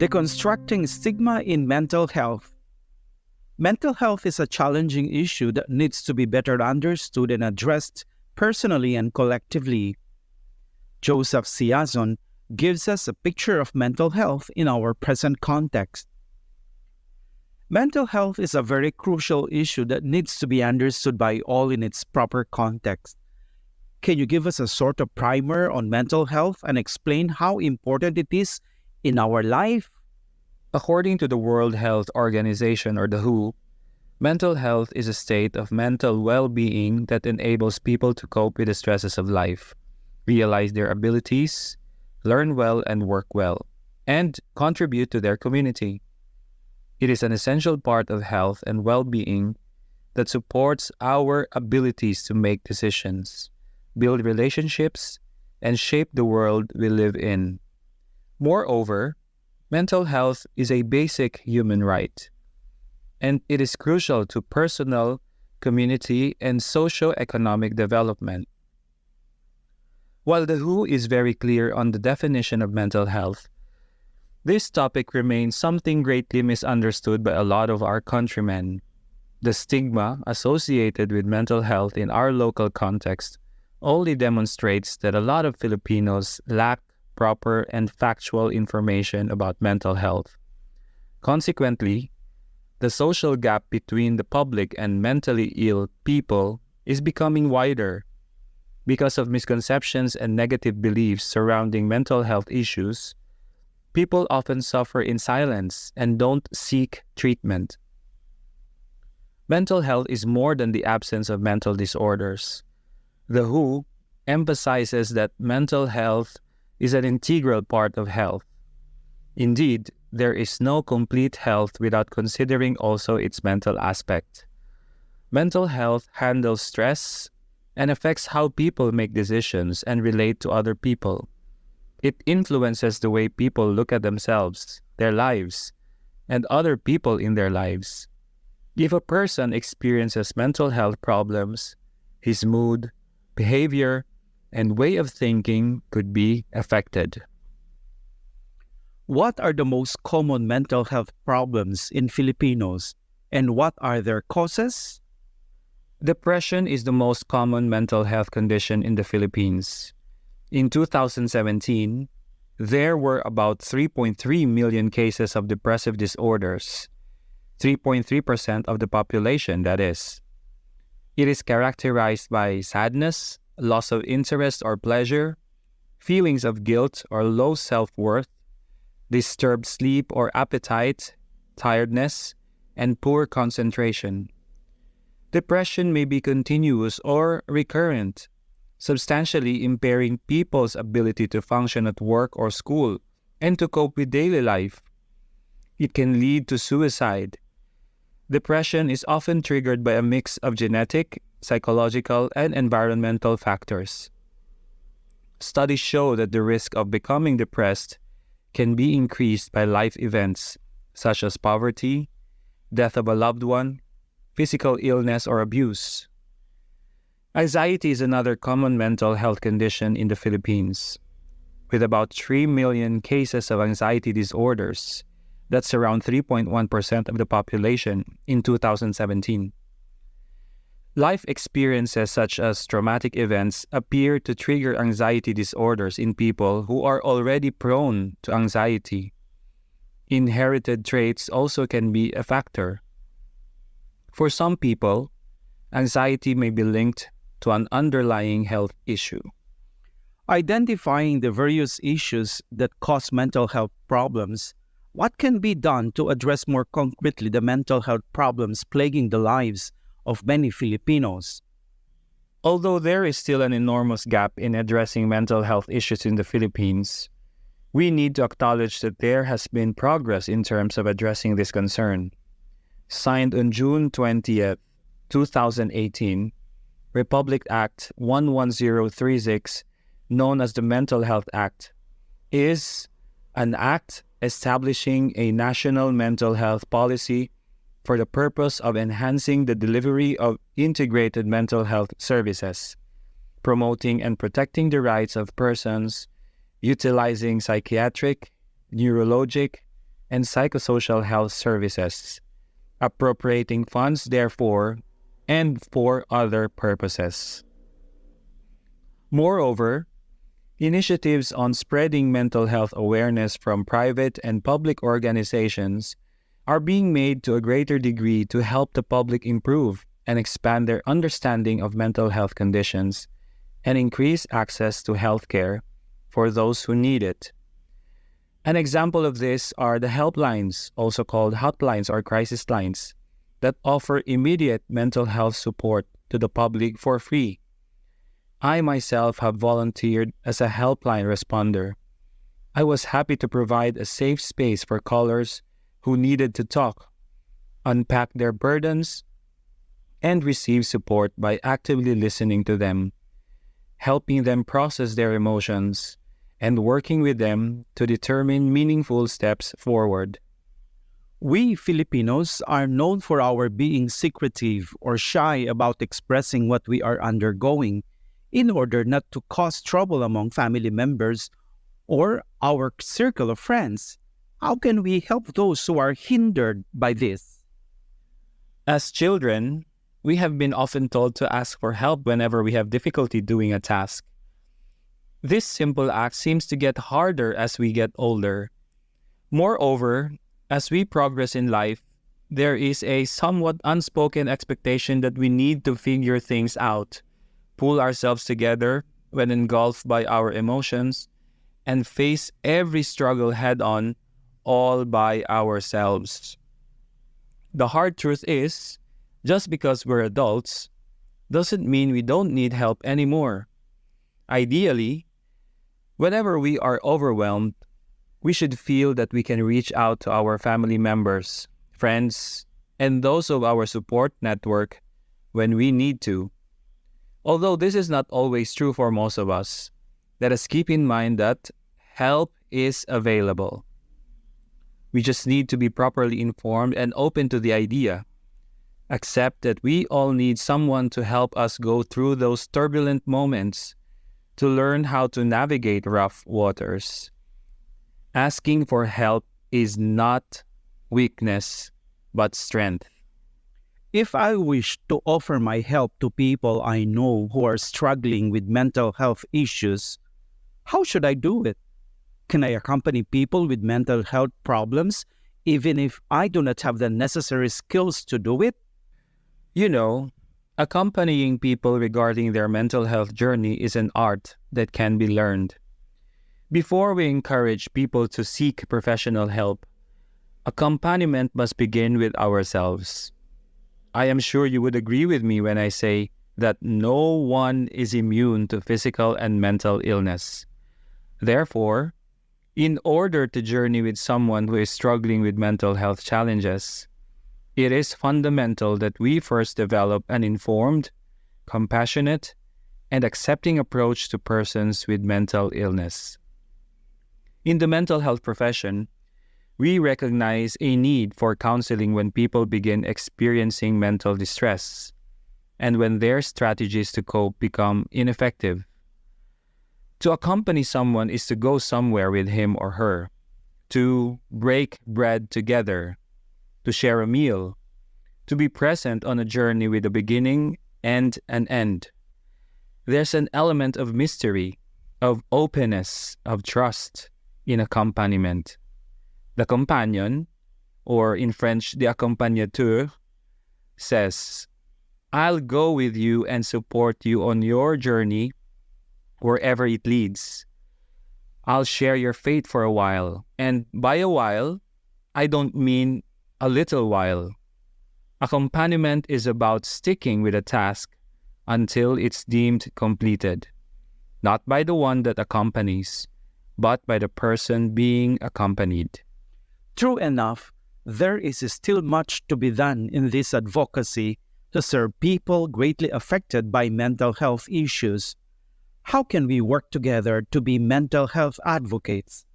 Deconstructing Stigma in Mental Health. Mental health is a challenging issue that needs to be better understood and addressed personally and collectively. Joseph Siason gives us a picture of mental health in our present context. Mental health is a very crucial issue that needs to be understood by all in its proper context. Can you give us a sort of primer on mental health and explain how important it is in our life? According to the World Health Organization, or the WHO, mental health is a state of mental well-being that enables people to cope with the stresses of life, realize their abilities, learn well and work well, and contribute to their community. It is an essential part of health and well-being that supports our abilities to make decisions, build relationships, and shape the world we live in. Moreover, mental health is a basic human right, and it is crucial to personal, community, and socio-economic development. While the WHO is very clear on the definition of mental health, this topic remains something greatly misunderstood by a lot of our countrymen. The stigma associated with mental health in our local context only demonstrates that a lot of Filipinos lack proper and factual information about mental health. Consequently, the social gap between the public and mentally ill people is becoming wider. Because of misconceptions and negative beliefs surrounding mental health issues, people often suffer in silence and don't seek treatment. Mental health is more than the absence of mental disorders. The WHO emphasizes that mental health is an integral part of health. Indeed, there is no complete health without considering also its mental aspect. Mental health handles stress and affects how people make decisions and relate to other people. It influences the way people look at themselves, their lives, and other people in their lives. If a person experiences mental health problems, his mood, behavior, and way of thinking could be affected. What are the most common mental health problems in Filipinos, and what are their causes? Depression is the most common mental health condition in the Philippines. In 2017, there were about 3.3 million cases of depressive disorders, 3.3% of the population, that is. It is characterized by sadness, loss of interest or pleasure, feelings of guilt or low self-worth, disturbed sleep or appetite, tiredness, and poor concentration. Depression may be continuous or recurrent, substantially impairing people's ability to function at work or school and to cope with daily life. It can lead to suicide. Depression is often triggered by a mix of genetic, psychological, and environmental factors. Studies show that the risk of becoming depressed can be increased by life events such as poverty, death of a loved one, physical illness, or abuse. Anxiety is another common mental health condition in the Philippines. With about 3 million cases of anxiety disorders, that's around 3.1% of the population in 2017. Life experiences such as traumatic events appear to trigger anxiety disorders in people who are already prone to anxiety. Inherited traits also can be a factor. For some people, anxiety may be linked to an underlying health issue. Identifying the various issues that cause mental health problems, what can be done to address more concretely the mental health problems plaguing the lives of many Filipinos? Although there is still an enormous gap in addressing mental health issues in the Philippines, we need to acknowledge that there has been progress in terms of addressing this concern. Signed on June 20th, 2018, Republic Act 11036, known as the Mental Health Act, is an act establishing a national mental health policy for the purpose of enhancing the delivery of integrated mental health services, promoting and protecting the rights of persons utilizing psychiatric, neurologic, and psychosocial health services, appropriating funds therefore and for other purposes. Moreover, initiatives on spreading mental health awareness from private and public organizations are being made to a greater degree to help the public improve and expand their understanding of mental health conditions and increase access to healthcare for those who need it. An example of this are the helplines, also called hotlines or crisis lines, that offer immediate mental health support to the public for free. I myself have volunteered as a helpline responder. I was happy to provide a safe space for callers who needed to talk, unpack their burdens, and receive support by actively listening to them, helping them process their emotions, and working with them to determine meaningful steps forward. We Filipinos are known for our being secretive or shy about expressing what we are undergoing in order not to cause trouble among family members or our circle of friends. How can we help those who are hindered by this? As children, we have been often told to ask for help whenever we have difficulty doing a task. This simple act seems to get harder as we get older. Moreover, as we progress in life, there is a somewhat unspoken expectation that we need to figure things out, pull ourselves together when engulfed by our emotions, and face every struggle head-on, all by ourselves. The hard truth is, just because we're adults, doesn't mean we don't need help anymore. Ideally, whenever we are overwhelmed, we should feel that we can reach out to our family members, friends, and those of our support network when we need to. Although this is not always true for most of us, let us keep in mind that help is available. We just need to be properly informed and open to the idea. Accept that we all need someone to help us go through those turbulent moments, to learn how to navigate rough waters. Asking for help is not weakness, but strength. If I wish to offer my help to people I know who are struggling with mental health issues, how should I do it? Can I accompany people with mental health problems even if I do not have the necessary skills to do it? You know, accompanying people regarding their mental health journey is an art that can be learned. Before we encourage people to seek professional help, accompaniment must begin with ourselves. I am sure you would agree with me when I say that no one is immune to physical and mental illness. Therefore, in order to journey with someone who is struggling with mental health challenges, it is fundamental that we first develop an informed, compassionate, and accepting approach to persons with mental illness. In the mental health profession, we recognize a need for counseling when people begin experiencing mental distress and when their strategies to cope become ineffective. To accompany someone is to go somewhere with him or her, to break bread together, to share a meal, to be present on a journey with a beginning and an end. There's an element of mystery, of openness, of trust in accompaniment. The companion, or in French, the accompagnateur, says, I'll go with you and support you on your journey wherever it leads. I'll share your fate for a while. And by a while, I don't mean a little while. Accompaniment is about sticking with a task until it's deemed completed, not by the one that accompanies, but by the person being accompanied. True enough, there is still much to be done in this advocacy to serve people greatly affected by mental health issues. How can we work together to be mental health advocates?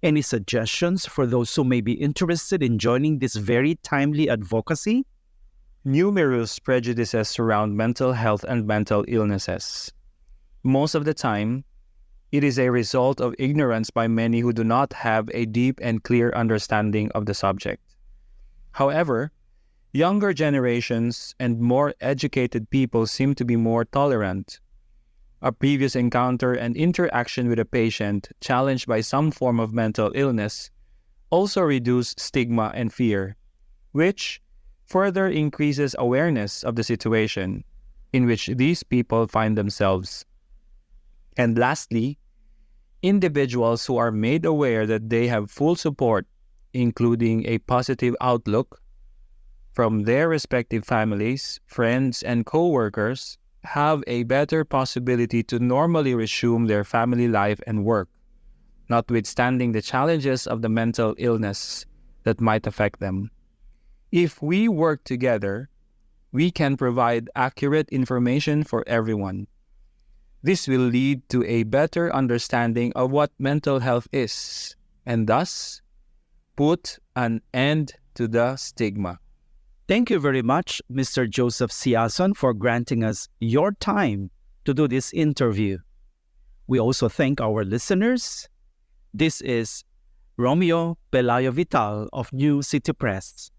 Any suggestions for those who may be interested in joining this very timely advocacy? Numerous prejudices surround mental health and mental illnesses. Most of the time, It is a result of ignorance by many who do not have a deep and clear understanding of the subject. However, younger generations and more educated people seem to be more tolerant. A previous encounter and interaction with a patient challenged by some form of mental illness also reduce stigma and fear, which further increases awareness of the situation in which these people find themselves. And lastly, individuals who are made aware that they have full support, including a positive outlook, from their respective families, friends, and co-workers, have a better possibility to normally resume their family life and work, notwithstanding the challenges of the mental illness that might affect them. If we work together, we can provide accurate information for everyone. This will lead to a better understanding of what mental health is, and thus put an end to the stigma. Thank you very much, Mr. Joseph Siason, for granting us your time to do this interview. We also thank our listeners. This is Romeo Pelayo Vital of New City Press.